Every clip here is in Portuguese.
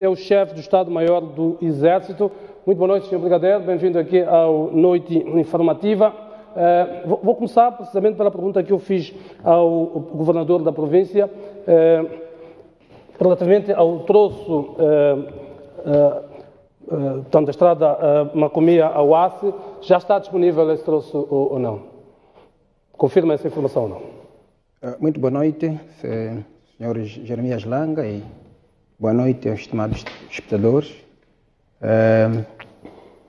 É o chefe do Estado-Maior do Exército. Muito boa noite, Sr. Brigadeiro. Bem-vindo aqui ao Noite Informativa. Vou começar precisamente pela pergunta que eu fiz ao governador da província relativamente ao troço tanto da estrada Macomia ao Asse. Já está disponível esse troço ou não? Confirma essa informação ou não? Muito boa noite, Sr. Jeremias Langa, e boa noite aos estimados espectadores.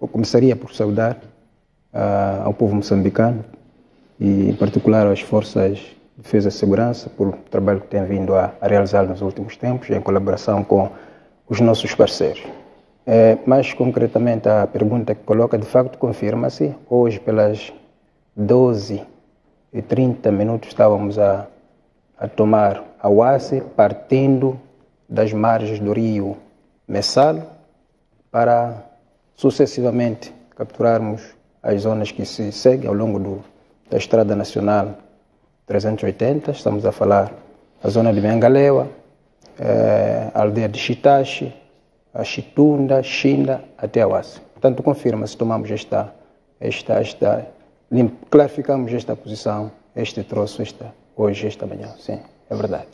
Eu começaria por saudar ao povo moçambicano e, em particular, às forças de defesa e segurança pelo trabalho que têm vindo a realizar nos últimos tempos, em colaboração com os nossos parceiros. Mais concretamente, a pergunta que coloca, de facto, confirma-se. Hoje, pelas 12h30, estávamos a tomar a Asse, partindo das margens do rio Messalo, para sucessivamente capturarmos as zonas que se seguem ao longo da Estrada Nacional 380. Estamos a falar da zona de Mengalewa, a aldeia de Chitache, a Chitunda, Chinda, até a Asse. Portanto, confirma-se, tomamos clarificamos esta posição, este troço, hoje, esta manhã. Sim, é verdade.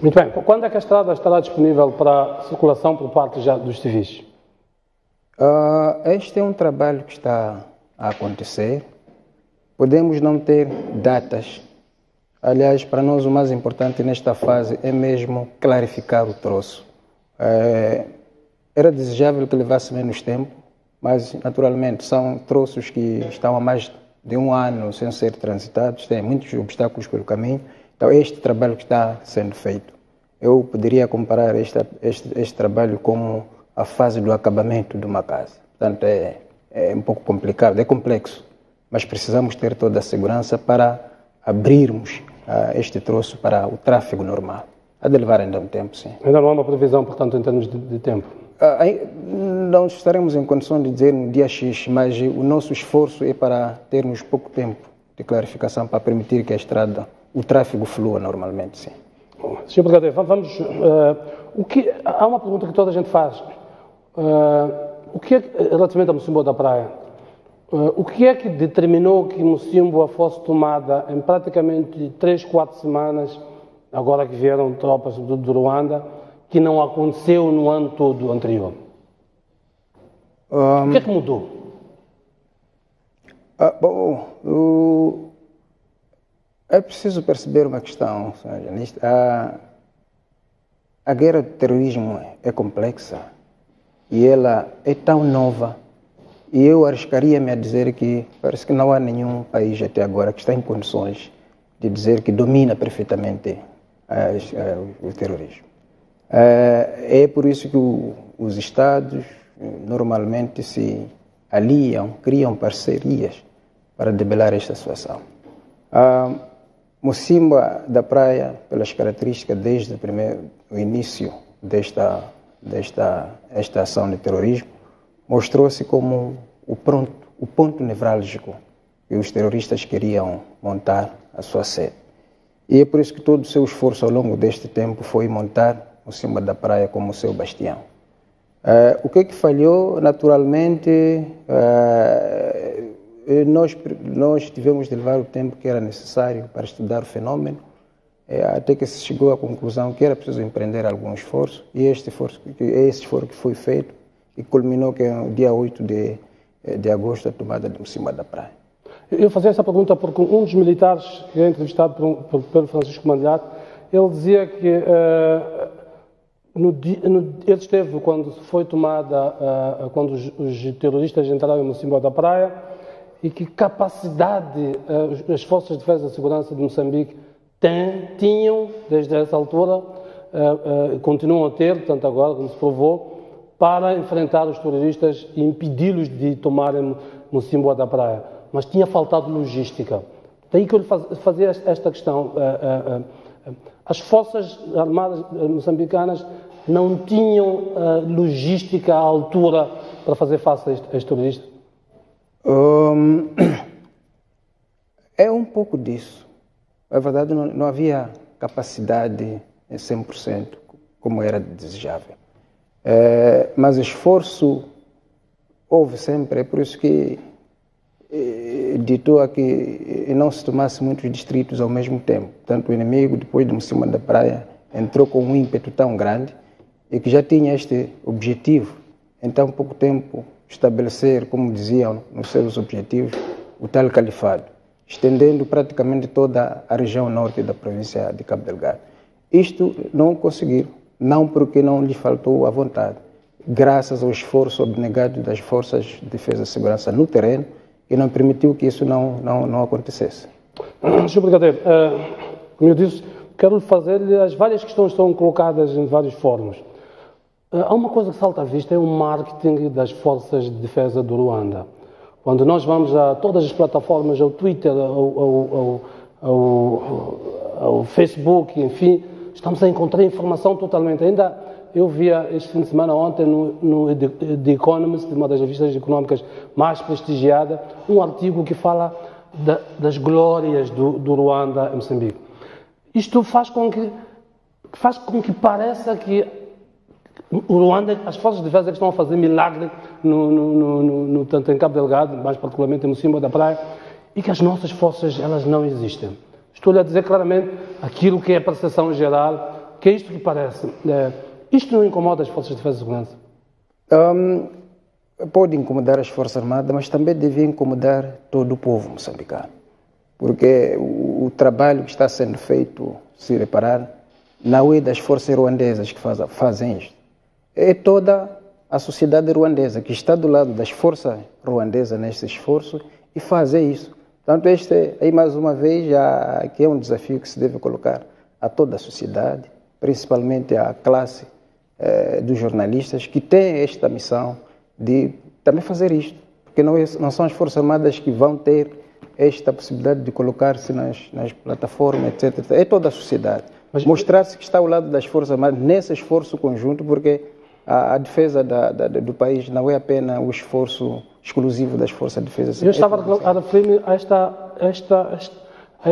Muito bem. Quando é que a estrada estará disponível para circulação por parte já dos civis? Este é um trabalho que está a acontecer. Podemos não ter datas. Aliás, para nós o mais importante nesta fase é mesmo clarificar o troço. Era desejável que levasse menos tempo, mas naturalmente são troços que estão há mais de um ano sem ser transitados, tem muitos obstáculos pelo caminho. Então, este trabalho que está sendo feito, eu poderia comparar este trabalho como a fase do acabamento de uma casa. Portanto, é um pouco complicado, é complexo, mas precisamos ter toda a segurança para abrirmos este troço para o tráfego normal. Há de levar ainda um tempo, sim. Ainda não há uma previsão, portanto, em termos de tempo? Não estaremos em condição de dizer no dia X, mas o nosso esforço é para termos pouco tempo de clarificação para permitir que a estrada, o tráfego flua normalmente, sim. Sr. Brigadeiro, vamos... há uma pergunta que toda a gente faz. O que é, relativamente a Mocimboa da Praia, o que é que determinou que Mocimboa fosse tomada em praticamente 3, 4 semanas, agora que vieram tropas do Ruanda, que não aconteceu no ano todo anterior? O que é que mudou? É preciso perceber uma questão, a guerra do terrorismo é complexa e ela é tão nova, e eu arriscaria-me a dizer que parece que não há nenhum país até agora que está em condições de dizer que domina perfeitamente o terrorismo. É por isso que os Estados normalmente se aliam, criam parcerias para debelar esta situação. Mocimboa da Praia, pelas características desde o início desta ação de terrorismo, mostrou-se como o ponto nevrálgico que os terroristas queriam montar a sua sede. E é por isso que todo o seu esforço ao longo deste tempo foi montar Mocimboa da Praia como o seu bastião. O que é que falhou? Naturalmente, nós tivemos de levar o tempo que era necessário para estudar o fenômeno, até que se chegou à conclusão que era preciso empreender algum esforço, e esse esforço que foi feito e culminou que no dia 8 de agosto a tomada de Mocimboa da Praia. Eu fazia essa pergunta porque um dos militares que é entrevistado pelo Francisco Mandilhar, ele dizia que ele esteve quando foi tomada, quando os terroristas entraram em Mocimboa da Praia, e que capacidade as forças de defesa e segurança de Moçambique tinham, desde essa altura, continuam a ter, tanto agora como se provou, para enfrentar os terroristas e impedi-los de tomarem Mocimboa da Praia. Mas tinha faltado logística. Daí que eu lhe fazia esta questão. As forças armadas moçambicanas não tinham logística à altura para fazer face a estes terroristas? É um pouco disso. Na verdade, não havia capacidade em 100%. como era desejável. Mas esforço houve sempre, é por isso que ditou a que não se tomasse muitos distritos ao mesmo tempo. Tanto o inimigo, depois de Mocimboa da Praia, entrou com um ímpeto tão grande e que já tinha este objetivo, em tão pouco tempo, estabelecer, como diziam nos seus objetivos, o tal califado, estendendo praticamente toda a região norte da província de Cabo Delgado. Isto não conseguiram, não porque não lhe faltou a vontade, graças ao esforço abnegado das forças de defesa e segurança no terreno, e não permitiu que isso não acontecesse. Sr. Brigadeiro, como eu disse, quero fazer-lhe as várias questões que estão colocadas em vários fóruns. Há uma coisa que salta à vista, é o marketing das forças de defesa do Ruanda. Quando nós vamos a todas as plataformas, ao Twitter, ao Facebook, enfim, estamos a encontrar informação totalmente. Ainda eu via este fim de semana, ontem, no The Economist, uma das revistas económicas mais prestigiadas, um artigo que fala das glórias do Ruanda em Moçambique. Isto faz com que pareça que o Ruanda, as forças de defesa que estão a fazer milagre tanto em Cabo Delgado, mais particularmente em Mocimboa da Praia, e que as nossas forças, elas não existem. Estou-lhe a dizer claramente aquilo que é a percepção geral, que é isto que parece. Isto não incomoda as forças de defesa e segurança? Pode incomodar as Forças Armadas, mas também deve incomodar todo o povo moçambicano. Porque o trabalho que está sendo feito, se reparar, não é das forças ruandesas que fazem isto. É toda a sociedade ruandesa que está do lado das forças ruandesas neste esforço e faz isso. Portanto, este aí, mais uma vez, que é um desafio que se deve colocar a toda a sociedade, principalmente a classe dos jornalistas, que tem esta missão de também fazer isto. Porque não são as Forças Armadas que vão ter esta possibilidade de colocar-se nas plataformas, etc. É toda a sociedade. Mas mostrar-se que está ao lado das Forças Armadas nesse esforço conjunto, porque a defesa do país não é apenas o esforço exclusivo das Forças de Defesa. Eu estava a referir-me a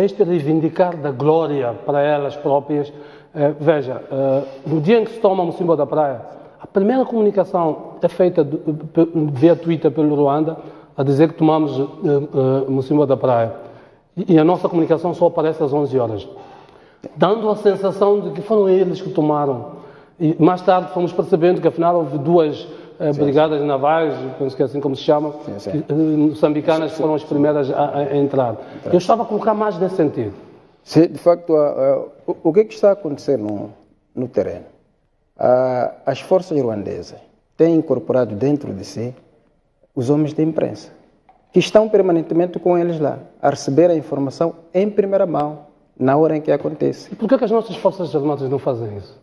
este reivindicar da glória para elas próprias. Veja, no dia em que se toma Mocimboa da Praia, a primeira comunicação é feita via Twitter pelo Ruanda, a dizer que tomamos Mocimboa da Praia. E a nossa comunicação só aparece às 11 horas. Dando a sensação de que foram eles que tomaram. E mais tarde fomos percebendo que afinal houve duas brigadas navais, penso que é assim como se chama, moçambicanas, que foram as primeiras a entrar. Eu estava a colocar mais nesse sentido. Sim, de facto, o que está a acontecer no terreno? As forças ruandesas têm incorporado dentro de si os homens da imprensa, que estão permanentemente com eles lá, a receber a informação em primeira mão, na hora em que acontece. E por que as nossas forças armadas não fazem isso?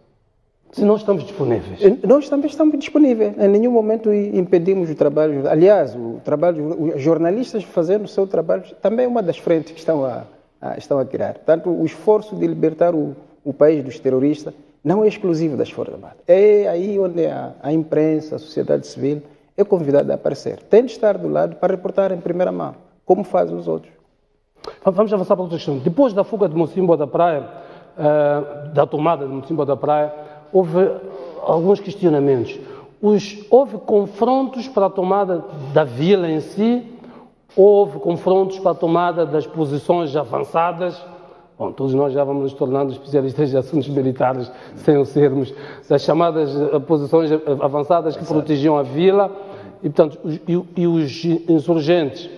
Se nós estamos disponíveis. Nós também estamos disponíveis. Em nenhum momento impedimos o trabalho. Aliás, os jornalistas fazendo o seu trabalho também é uma das frentes que estão a criar. Portanto, o esforço de libertar o país dos terroristas não é exclusivo das Forças Armadas. É aí onde a imprensa, a sociedade civil é convidada a aparecer. Tem de estar do lado para reportar em primeira mão, como fazem os outros. Vamos avançar para outra questão. Depois da fuga de Mocimboa da Praia, da tomada de Mocimboa da Praia, houve alguns questionamentos. Houve confrontos para a tomada da vila em si, houve confrontos para a tomada das posições avançadas. Bom, todos nós já vamos nos tornando especialistas de assuntos militares, sem o sermos, das chamadas posições avançadas que protegiam a vila, e, portanto, os insurgentes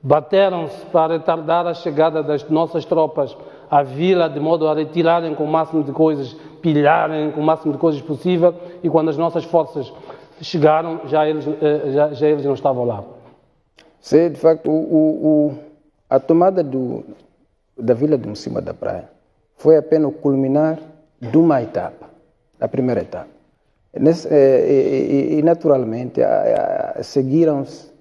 bateram-se para retardar a chegada das nossas tropas à vila, de modo a retirarem com o máximo de coisas, pilharem com o máximo de coisas possível, e quando as nossas forças chegaram, já eles não estavam lá. Sim, de facto, a tomada da vila de Mocimboa da Praia foi apenas o culminar de uma etapa, da primeira etapa. E naturalmente, seguiram-se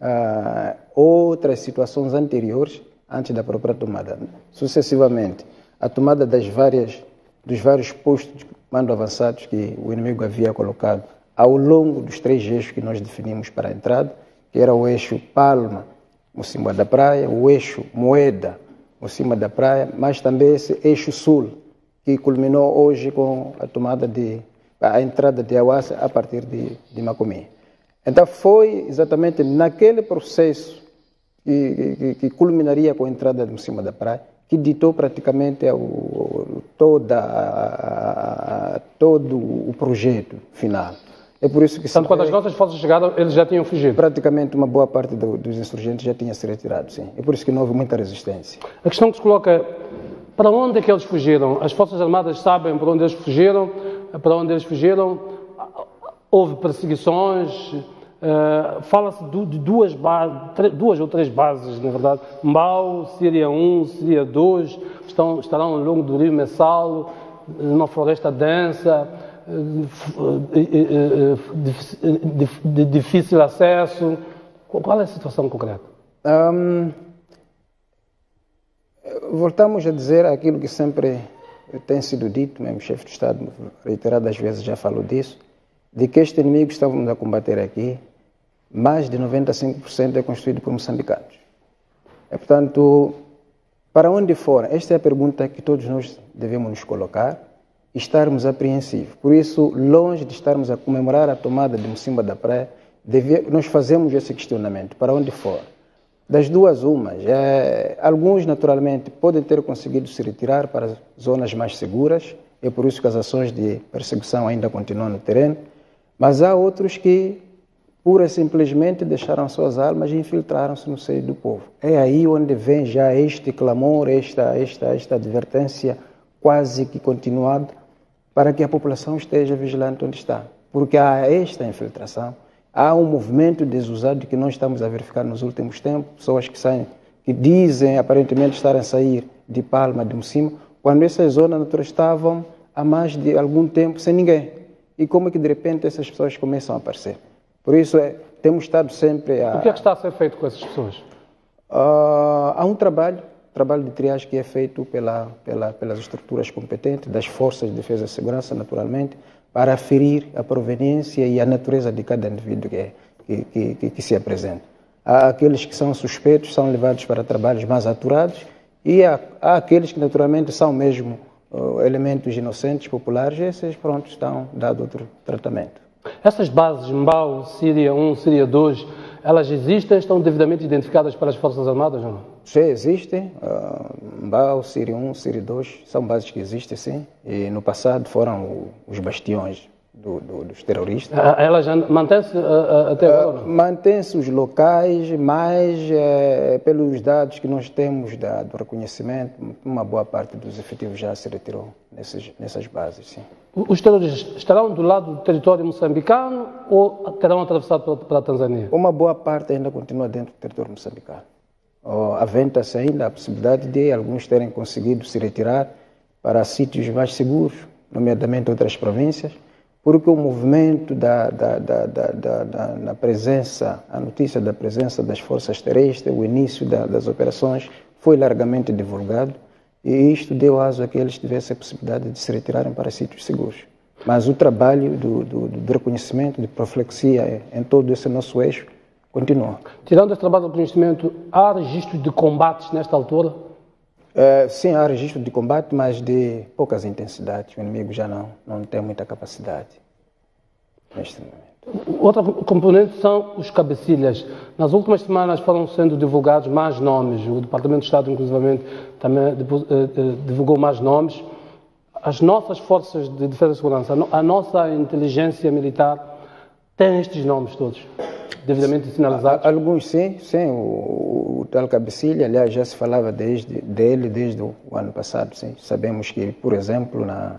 outras situações anteriores antes da própria tomada. Sucessivamente, a tomada dos vários postos de comando avançados que o inimigo havia colocado ao longo dos 3 eixos que nós definimos para a entrada, que era o eixo Palma, Mocimboa da Praia, o eixo Moeda, Mocimboa da Praia, mas também esse eixo Sul, que culminou hoje com a tomada de a entrada de Awassa a partir de Macomia. Então foi exatamente naquele processo que culminaria com a entrada de Mocimboa da Praia, que ditou praticamente todo o projeto final. É por isso que Portanto, quando as nossas forças chegaram, eles já tinham fugido? Praticamente uma boa parte dos insurgentes já tinha se retirado, sim. É por isso que não houve muita resistência. A questão que se coloca é, para onde é que eles fugiram? As Forças Armadas sabem para onde eles fugiram? Para onde eles fugiram? Houve perseguições? Fala-se de duas ou três bases, na verdade. Mbau, Síria 1, Síria 2, estarão ao longo do rio Messalo, numa floresta densa, de difícil acesso. Qual é a situação concreta? Voltamos a dizer aquilo que sempre tem sido dito, mesmo o chefe de Estado reiteradas vezes já falou disso, de que este inimigo que estávamos a combater aqui, mais de 95% é constituído por moçambicanos. Portanto, para onde for? Esta é a pergunta que todos nós devemos nos colocar e estarmos apreensivos. Por isso, longe de estarmos a comemorar a tomada de Mocimboa da Praia, nós fazemos esse questionamento, para onde for. Das duas, umas. Alguns, naturalmente, podem ter conseguido se retirar para zonas mais seguras, é por isso que as ações de perseguição ainda continuam no terreno, mas há outros que, pura e simplesmente, deixaram suas armas e infiltraram-se no seio do povo. É aí onde vem já este clamor, esta advertência quase que continuada, para que a população esteja vigilante onde está. Porque há esta infiltração, há um movimento desusado que nós estamos a verificar nos últimos tempos, pessoas que saem, que dizem aparentemente estarem a sair de Palma, de Mocimboa, quando essas zonas naturais estavam há mais de algum tempo sem ninguém. E como é que de repente essas pessoas começam a aparecer? Por isso temos estado sempre a... O que é que está a ser feito com essas pessoas? Há um trabalho de triagem que é feito pelas estruturas competentes, das forças de defesa e segurança, naturalmente, para aferir a proveniência e a natureza de cada indivíduo que se apresenta. Há aqueles que são suspeitos, são levados para trabalhos mais aturados, e há aqueles que naturalmente são mesmo elementos inocentes, populares, e esses pronto estão dado outro tratamento. Essas bases, Mbau, Síria 1, Síria 2, elas existem, estão devidamente identificadas para as Forças Armadas ou não? Sim, existem. Mbau, Síria 1, Síria 2, são bases que existem, sim. E no passado foram os bastiões dos terroristas. Elas mantêm-se até agora? Mantêm-se os locais, mas pelos dados que nós temos do reconhecimento, uma boa parte dos efetivos já se retirou nessas bases, sim. Os terroristas estarão do lado do território moçambicano ou terão atravessado para a Tanzânia? Uma boa parte ainda continua dentro do território moçambicano. Aventa-se ainda a possibilidade de alguns terem conseguido se retirar para sítios mais seguros, nomeadamente outras províncias, porque o movimento na presença, a notícia da presença das forças terrestres, o início das operações foi largamente divulgado e isto deu aso a que eles tivessem a possibilidade de se retirarem para sítios seguros. Mas o trabalho do reconhecimento, de profilexia em todo esse nosso eixo continua. Tirando esse trabalho de reconhecimento, há registro de combates nesta altura? Sim, há registro de combate, mas de poucas intensidades. O inimigo já não tem muita capacidade neste momento. Outra componente são os cabecilhas. Nas últimas semanas foram sendo divulgados mais nomes. O Departamento de Estado, inclusivamente, também divulgou mais nomes. As nossas forças de defesa e segurança, a nossa inteligência militar, tem estes nomes todos devidamente sinalizados? Alguns sim. O tal cabecilha, aliás, já se falava dele desde o ano passado. Sim. Sabemos que, por exemplo, na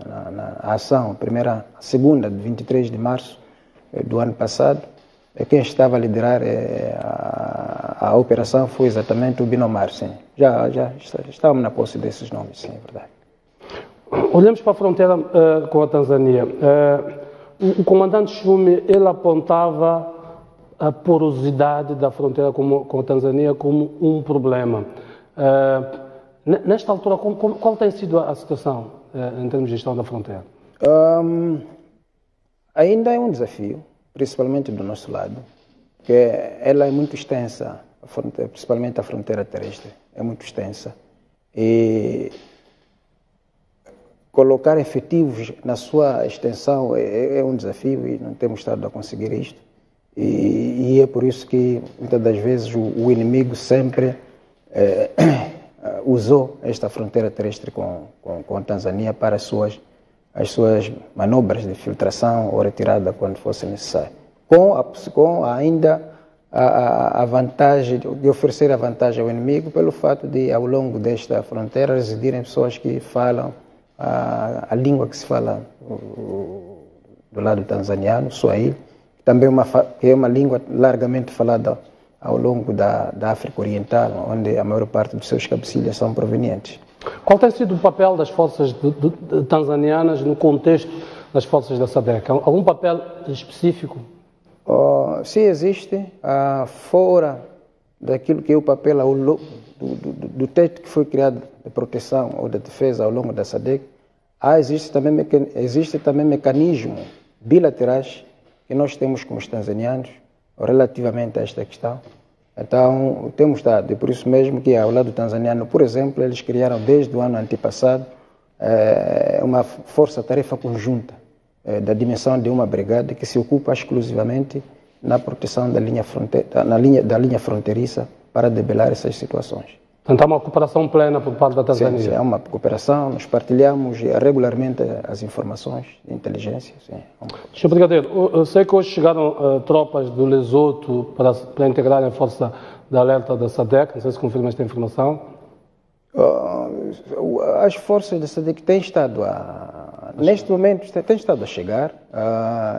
ação, a segunda, de 23 de março do ano passado, quem estava a liderar a operação foi exatamente o Binomar. Sim. Já estávamos na posse desses nomes, sim, é verdade. Olhamos para a fronteira com a Tanzânia. O comandante Chumi, ele apontava a porosidade da fronteira com a Tanzânia como um problema. Nesta altura, qual tem sido a situação em termos de gestão da fronteira? Ainda é um desafio, principalmente do nosso lado, porque ela é muito extensa, principalmente a fronteira terrestre, é muito extensa. E colocar efetivos na sua extensão é um desafio e não temos estado a conseguir isto. E é por isso que, muitas das vezes, o inimigo sempre usou esta fronteira terrestre com a Tanzânia para as suas manobras de filtração ou retirada quando fosse necessário. Com ainda a vantagem de oferecer a vantagem ao inimigo pelo fato de, ao longo desta fronteira, residirem pessoas que falam a língua que se fala do lado tanzaniano, Swahili, também que é uma língua largamente falada ao longo da África Oriental, onde a maior parte dos seus cabecilhas são provenientes. Qual tem sido o papel das forças tanzanianas no contexto das forças da SADC? Algum papel específico? Sim, existe, fora daquilo que é o papel do teto que foi criado de proteção ou de defesa ao longo da SADC, existe também mecanismos bilaterais que nós temos com os tanzanianos relativamente a esta questão. Então, temos dado, e por isso mesmo que ao lado tanzaniano, por exemplo, eles criaram desde o ano antepassado uma força-tarefa conjunta da dimensão de uma brigada que se ocupa exclusivamente na proteção da linha fronteiriça para debelar essas situações. Portanto, há uma cooperação plena por parte da Tanzânia? Sim, há uma cooperação, nós partilhamos regularmente as informações de inteligência. Sim. Sr. Brigadeiro, eu sei que hoje chegaram tropas do Lesoto para integrarem a força de alerta da SADC, não sei se confirma esta informação. As forças da SADC têm estado neste momento, têm estado a chegar,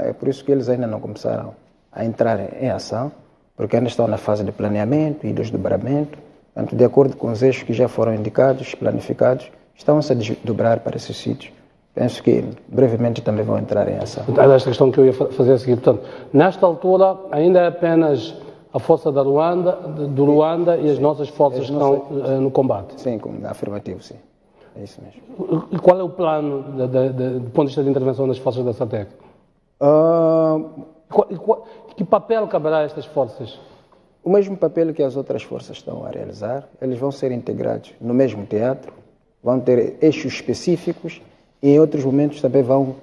é por isso que eles ainda não começaram a entrar em ação, porque ainda estão na fase de planeamento e desdobramento. Portanto, de acordo com os eixos que já foram indicados, planificados, estão-se a desdobrar para esses sítios. Penso que brevemente também vão entrar em ação. É esta questão que eu ia fazer a seguir. Portanto, nesta altura, ainda é apenas a força do Ruanda e as nossas forças que estão no combate? Sim, afirmativo, sim. É isso mesmo. E qual é o plano do ponto de vista de intervenção das forças da SADC? Que papel caberá a estas forças? O mesmo papel que as outras forças estão a realizar. Eles vão ser integrados no mesmo teatro, vão ter eixos específicos e em outros momentos também vão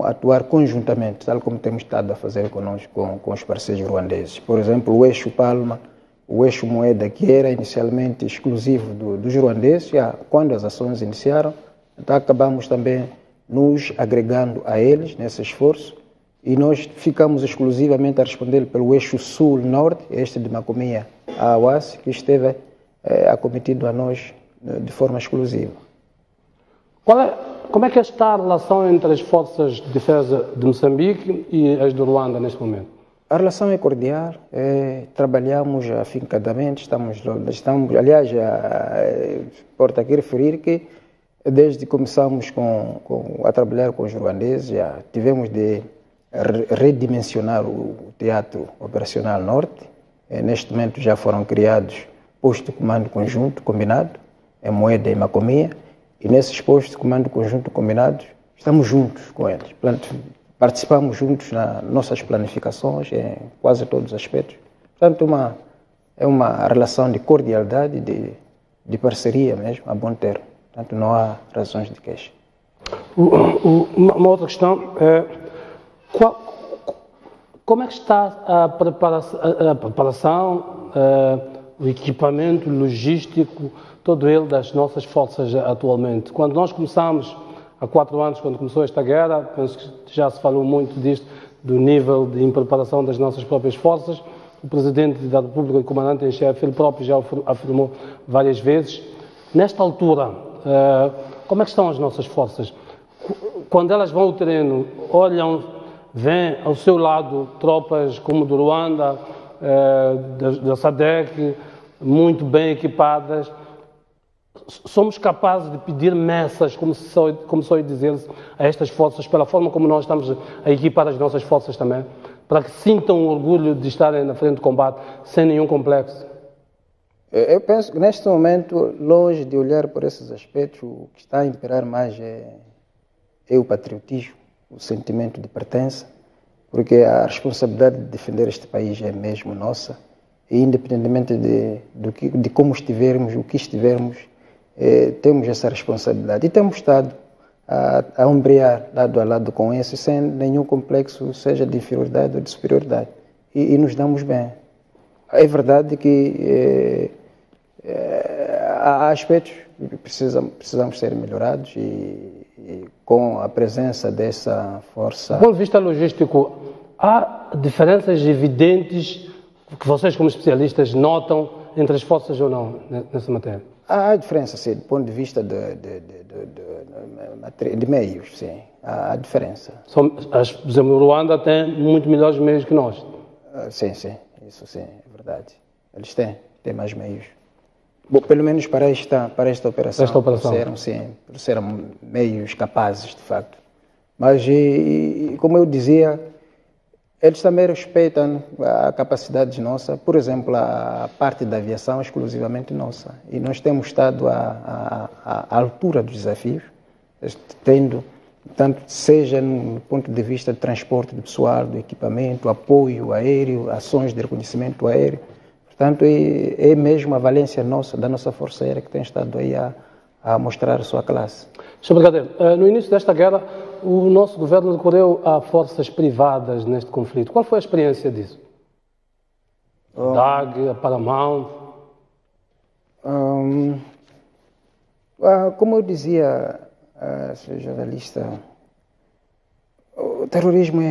atuar conjuntamente, tal como temos estado a fazer com os parceiros ruandeses. Por exemplo, o eixo Palma, o eixo Moeda, que era inicialmente exclusivo dos ruandeses, quando as ações iniciaram, então acabamos também nos agregando a eles nesse esforço. E nós ficamos exclusivamente a responder pelo eixo sul-norte, este de Macomia a Awassi, que esteve acometido a nós de forma exclusiva. Como é que está a relação entre as forças de defesa de Moçambique e as do Ruanda neste momento? A relação é cordial, trabalhamos afincadamente, aliás, importa aqui referir que desde que começamos a trabalhar com os ruandeses, já tivemos de redimensionar o Teatro Operacional Norte. Neste momento já foram criados postos de comando conjunto combinado, em Moeda e Macomia, e nesses postos de comando conjunto combinados estamos juntos com eles. Participamos juntos nas nossas planificações em quase todos os aspectos. Portanto, é uma relação de cordialidade, de parceria mesmo, a bom termo. Portanto, não há razões de queixa. Uma outra questão é como é que está a preparação, o equipamento logístico, todo ele das nossas forças atualmente? Quando nós começamos, há 4 anos, quando começou esta guerra, penso que já se falou muito disto, do nível de impreparação das nossas próprias forças. O Presidente da República e o Comandante em Chefe, ele próprio já afirmou várias vezes. Nesta altura, como é que estão as nossas forças? Quando elas vão ao terreno, olham, vêm ao seu lado tropas como do Ruanda, da SADC, muito bem equipadas. Somos capazes de pedir messas, como só dizer a estas forças, pela forma como nós estamos a equipar as nossas forças também, para que sintam o orgulho de estarem na frente do combate, sem nenhum complexo? Eu penso que neste momento, longe de olhar por esses aspectos, o que está a imperar mais é o patriotismo, o sentimento de pertença, porque a responsabilidade de defender este país é mesmo nossa, e independentemente de como estivermos, o que estivermos, temos essa responsabilidade. E temos estado a ombrear lado a lado com esse, sem nenhum complexo, seja de inferioridade ou de superioridade. E nos damos bem. É verdade que há aspectos que precisamos ser melhorados e com a presença dessa força... Do ponto de vista logístico, há diferenças evidentes que vocês, como especialistas, notam entre as forças ou não nessa matéria? Há diferença, sim, do ponto de vista de meios, sim. Há diferença. Por exemplo, o Ruanda tem muito melhores meios que nós. Sim, isso sim, é verdade. Eles têm mais meios. Bom, pelo menos para esta operação. Por serem meios capazes, de facto. Mas, como eu dizia, eles também respeitam a capacidade nossa. Por exemplo, a parte da aviação é exclusivamente nossa. E nós temos estado à altura dos desafios, tendo, tanto seja no ponto de vista de transporte do pessoal, do equipamento, apoio aéreo, ações de reconhecimento aéreo. Portanto, é mesmo a valência da nossa Força Aérea que tem estado aí a mostrar a sua classe. Sr. Brigadeiro, no início desta guerra, o nosso governo recorreu a forças privadas neste conflito. Qual foi a experiência disso? A DAG, a Paramount? Como eu dizia, Sr. jornalista, o terrorismo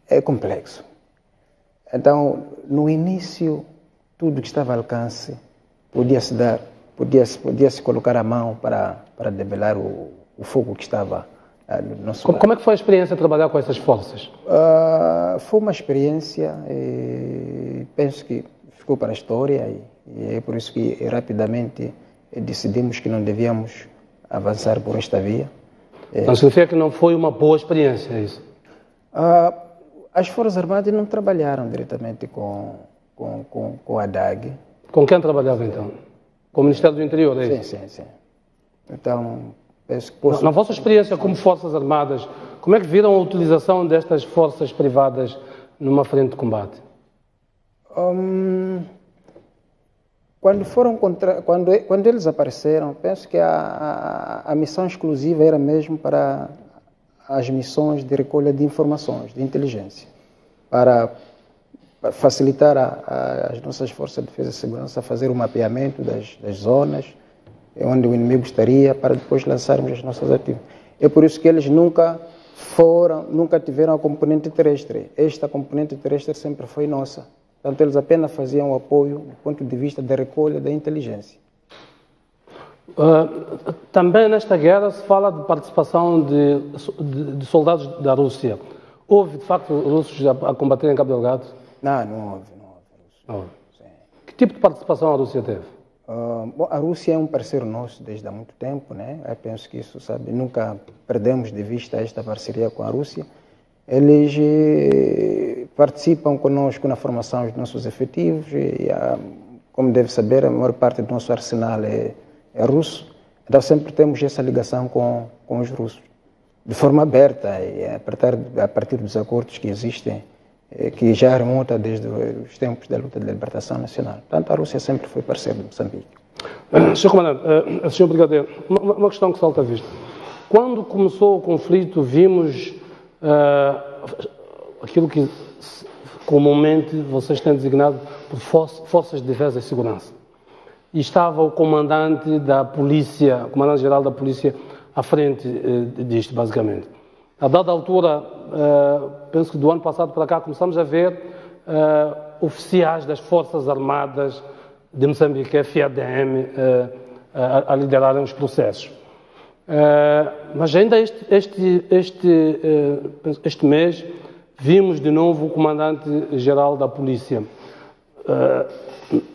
é complexo. Então, no início, tudo que estava ao alcance podia-se colocar a mão para debelar o fogo que estava no nosso Como é que foi a experiência de trabalhar com essas forças? Foi uma experiência, penso que ficou para a história e é por isso que rapidamente decidimos que não devíamos avançar por esta via. Não significa que não foi uma boa experiência, é isso? As Forças Armadas não trabalharam diretamente com a DAG. Com quem trabalhava então? Com o Ministério do Interior, é isso? Sim. Então, penso que posso... Na vossa experiência como Forças Armadas, como é que viram a utilização destas forças privadas numa frente de combate? Quando eles apareceram, penso que a missão exclusiva era mesmo para as missões de recolha de informações, de inteligência, para facilitar as nossas forças de defesa e segurança a fazer o mapeamento das zonas onde o inimigo estaria, para depois lançarmos as nossas atividades. É por isso que eles nunca tiveram a componente terrestre. Esta componente terrestre sempre foi nossa. Portanto, eles apenas faziam o apoio do ponto de vista da recolha da inteligência. Também nesta guerra se fala de participação de soldados da Rússia. Houve, de facto, russos a combater em Cabo Delgado? Não houve. Que tipo de participação a Rússia teve? Bom, a Rússia é um parceiro nosso desde há muito tempo, né? Eu penso que isso, nunca perdemos de vista esta parceria com a Rússia. Eles participam conosco na formação dos nossos efetivos e, como deve saber, a maior parte do nosso arsenal é russo. Então sempre temos essa ligação com os russos, de forma aberta e a partir dos acordos que existem, que já remonta desde os tempos da luta de libertação nacional. Portanto, a Rússia sempre foi parceiro de Moçambique. Sr. Comandante, Sr. Brigadeiro, uma questão que salta à vista. Quando começou o conflito, vimos aquilo que comumente vocês têm designado por Forças de Defesa e Segurança. E estava o comandante da polícia, o comandante-geral da polícia, à frente disto, basicamente. A dada altura, penso que do ano passado para cá, começamos a ver oficiais das Forças Armadas de Moçambique, FADM, a liderarem os processos. Mas ainda este mês vimos de novo o comandante-geral da polícia.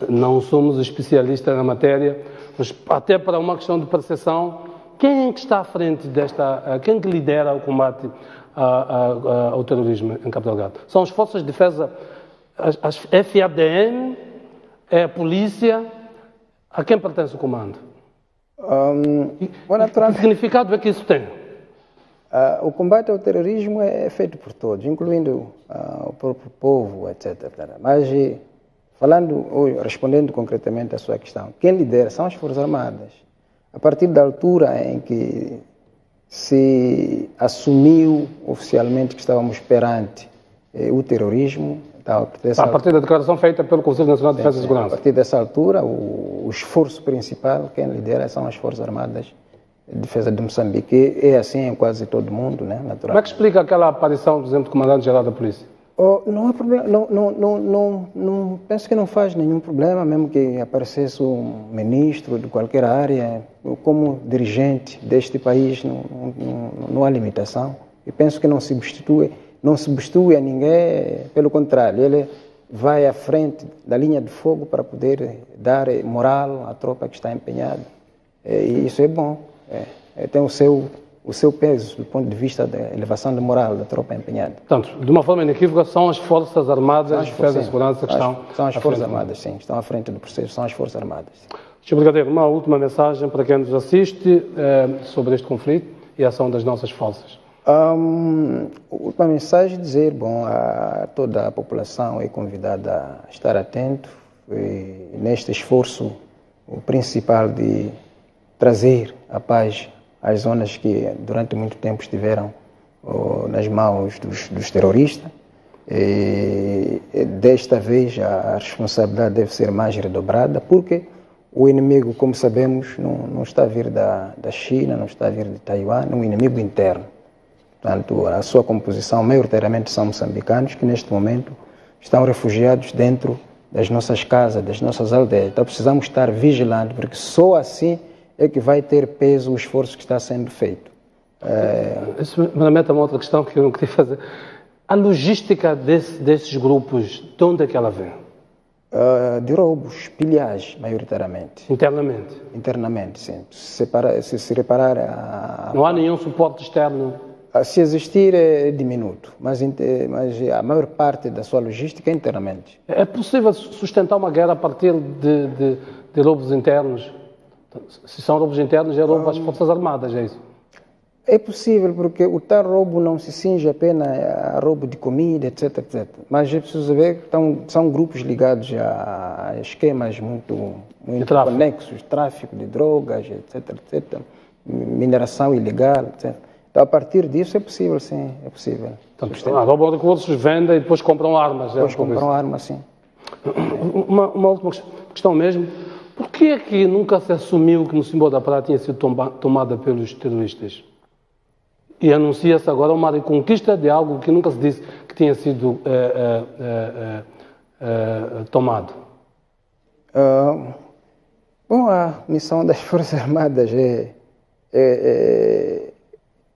Não somos especialistas na matéria, mas até para uma questão de percepção, quem é que está à frente quem é que lidera o combate ao terrorismo em Cabo Delgado? São as Forças de Defesa, as FADM, é a polícia. A quem pertence o comando? Que significado é que isso tem? O combate ao terrorismo é feito por todos, incluindo o próprio povo, etc. Mas, respondendo concretamente à sua questão, quem lidera são as Forças Armadas. A partir da altura em que se assumiu oficialmente que estávamos perante o terrorismo. Então, a partir da declaração feita pelo Conselho Nacional de Defesa e Segurança. A partir dessa altura, o esforço principal, quem lidera são as Forças Armadas de Defesa de Moçambique. É assim em quase todo mundo, né? Naturalmente. Como é que explica aquela aparição, por exemplo, do Comandante-Geral da Polícia? Não há problema, não, penso que não faz nenhum problema, mesmo que aparecesse um ministro de qualquer área, como dirigente deste país, não há limitação. E penso que não substitui a ninguém, pelo contrário, ele vai à frente da linha de fogo para poder dar moral à tropa que está empenhada. E isso é bom, tem o seu peso do ponto de vista da elevação de moral da tropa empenhada. Portanto, de uma forma inequívoca, são as Forças Armadas de Defesa e Segurança que estão São as Forças Armadas, sim, estão à frente do processo, são as Forças Armadas. Sr. Brigadeiro, uma última mensagem para quem nos assiste sobre este conflito e a ação das nossas forças. A última mensagem é dizer, a toda a população é convidada a estar atento neste esforço principal de trazer a paz às zonas que durante muito tempo estiveram nas mãos dos terroristas. Desta vez a responsabilidade deve ser mais redobrada, porque o inimigo, como sabemos, não está a vir da China, não está a vir de Taiwan, é um inimigo interno. Portanto, a sua composição maioritariamente são moçambicanos que neste momento estão refugiados dentro das nossas casas, das nossas aldeias. Então precisamos estar vigilantes, porque só assim é que vai ter peso o esforço que está sendo feito. Isso me remete a uma outra questão que eu não queria fazer. A logística desses grupos, de onde é que ela vem? De roubos, pilhagem, maioritariamente. Internamente? Internamente, sim. Se reparar... Não há nenhum suporte externo? Se existir, é diminuto, mas a maior parte da sua logística é internamente. É possível sustentar uma guerra a partir de roubos internos? Se são roubos internos, é roubo às Forças Armadas, é isso? É possível, porque o tal roubo não se cinge apenas a roubo de comida, etc, etc. Mas é preciso ver que são grupos ligados a esquemas muito conexos, tráfico de drogas, etc, etc, mineração ilegal, etc. Então, a partir disso é possível, sim, é possível. Então, roubam recursos, vendem e depois compram armas. Depois compram armas, sim. Uma última questão mesmo. Por que é que nunca se assumiu que Mocímboa da Praia tinha sido tomada pelos terroristas? E anuncia-se agora uma reconquista de algo que nunca se disse que tinha sido tomado. A missão das Forças Armadas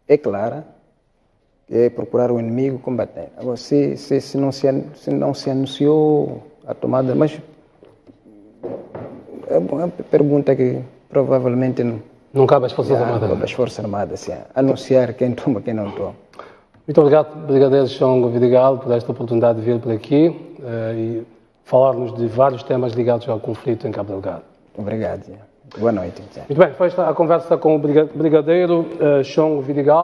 é clara, é procurar o inimigo, combater. Agora, se não se anunciou a tomada, mas é uma pergunta que provavelmente não cabe às Forças Armadas. Não cabe às Forças Armadas, sim. Anunciar quem toma, quem não toma. Muito obrigado, Brigadeiro Chongo Vidigal, por esta oportunidade de vir por aqui e falar-nos de vários temas ligados ao conflito em Cabo Delgado. Obrigado. Boa noite. Muito bem, foi esta a conversa com o Brigadeiro Chongo Vidigal.